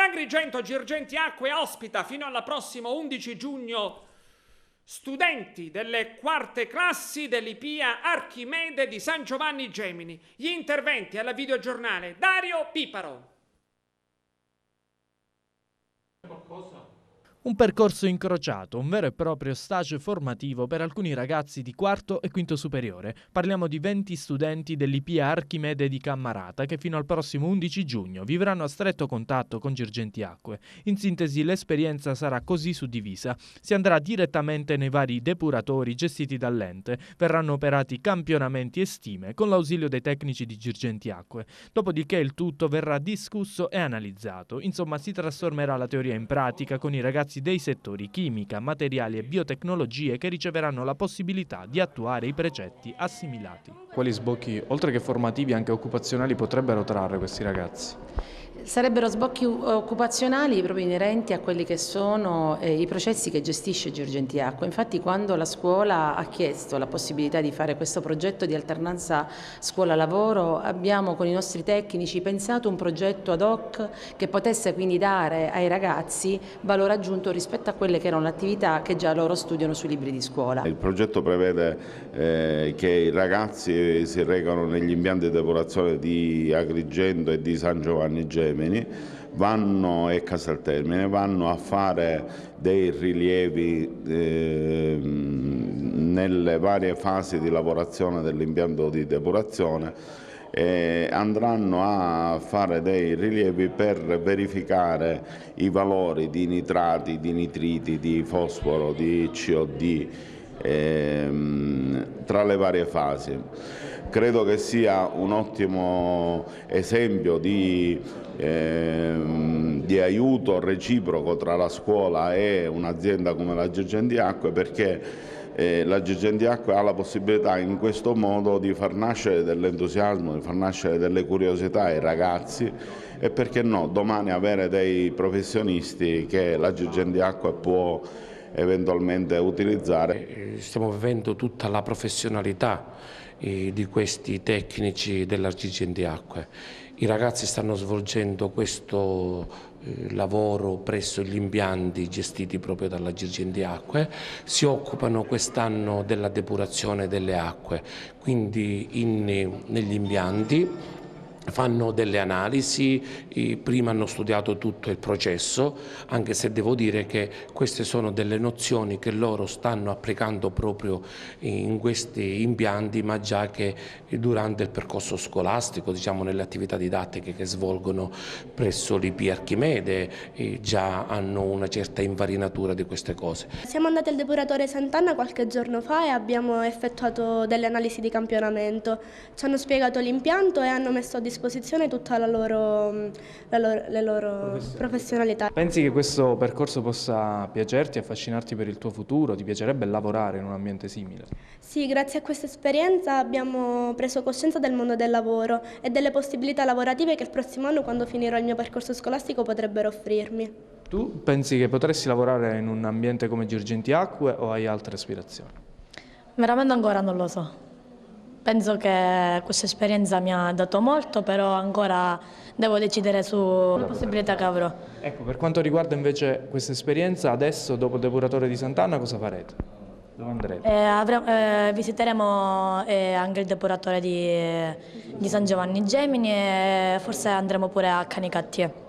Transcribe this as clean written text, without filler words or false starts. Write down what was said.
Agrigento Girgenti Acque ospita fino al prossimo 11 giugno studenti delle quarte classi dell'IPIA Archimede di San Giovanni Gemini. Gli interventi alla videogiornale Dario Piparo. Un percorso incrociato, un vero e proprio stage formativo per alcuni ragazzi di quarto e quinto superiore. Parliamo di 20 studenti dell'IPIA Archimede di Cammarata che fino al prossimo 11 giugno vivranno a stretto contatto con Girgenti Acque. In sintesi, l'esperienza sarà così suddivisa. Si andrà direttamente nei vari depuratori gestiti dall'ente, verranno operati campionamenti e stime con l'ausilio dei tecnici di Girgenti Acque. Dopodiché il tutto verrà discusso e analizzato. Insomma, si trasformerà la teoria in pratica con i ragazzi dei settori chimica, materiali e biotecnologie che riceveranno la possibilità di attuare i precetti assimilati. Quali sbocchi, oltre che formativi, anche occupazionali potrebbero trarre questi ragazzi? Sarebbero sbocchi occupazionali proprio inerenti a quelli che sono i processi che gestisce Girgenti Acque. Infatti quando la scuola ha chiesto la possibilità di fare questo progetto di alternanza scuola-lavoro, abbiamo con i nostri tecnici pensato un progetto ad hoc che potesse quindi dare ai ragazzi valore aggiunto rispetto a quelle che erano le attività che già loro studiano sui libri di scuola. Il progetto prevede che i ragazzi si recano negli impianti di depurazione di Agrigento e di San Giovanni Gemini, e Casaltermine, vanno a fare dei rilievi nelle varie fasi di lavorazione dell'impianto di depurazione e andranno a fare dei rilievi per verificare i valori di nitrati, di nitriti, di fosforo, di COD tra le varie fasi. Credo che sia un ottimo esempio di aiuto reciproco tra la scuola e un'azienda come la Girgenti Acque, perché la Girgenti Acque ha la possibilità in questo modo di far nascere dell'entusiasmo, di far nascere delle curiosità ai ragazzi e perché no, domani avere dei professionisti che la Girgenti Acque può eventualmente utilizzare. Stiamo vivendo tutta la professionalità di questi tecnici della Girgenti Acque. I ragazzi stanno svolgendo questo lavoro presso gli impianti gestiti proprio dalla Girgenti Acque, si occupano quest'anno della depurazione delle acque, quindi negli impianti fanno delle analisi, prima hanno studiato tutto il processo, anche se devo dire che queste sono delle nozioni che loro stanno applicando proprio in questi impianti, ma già che durante il percorso scolastico, diciamo nelle attività didattiche che svolgono presso l'IPIA Archimede, già hanno una certa infarinatura di queste cose. Siamo andati al depuratore Sant'Anna qualche giorno fa e abbiamo effettuato delle analisi di campionamento. Ci hanno spiegato l'impianto e hanno messo a disposizione tutta le loro professionalità. Pensi che questo percorso possa piacerti, affascinarti per il tuo futuro? Ti piacerebbe lavorare in un ambiente simile? Sì, grazie a questa esperienza abbiamo preso coscienza del mondo del lavoro e delle possibilità lavorative che il prossimo anno, quando finirò il mio percorso scolastico, potrebbero offrirmi. Tu pensi che potresti lavorare in un ambiente come Girgenti Acque o hai altre aspirazioni? Veramente ancora non lo so. Penso che questa esperienza mi ha dato molto, però ancora devo decidere sulle possibilità che avrò. Ecco, per quanto riguarda invece questa esperienza, adesso dopo il depuratore di Sant'Anna cosa farete? Dove andrete? Visiteremo anche il depuratore di San Giovanni Gemini e forse andremo pure a Canicattì.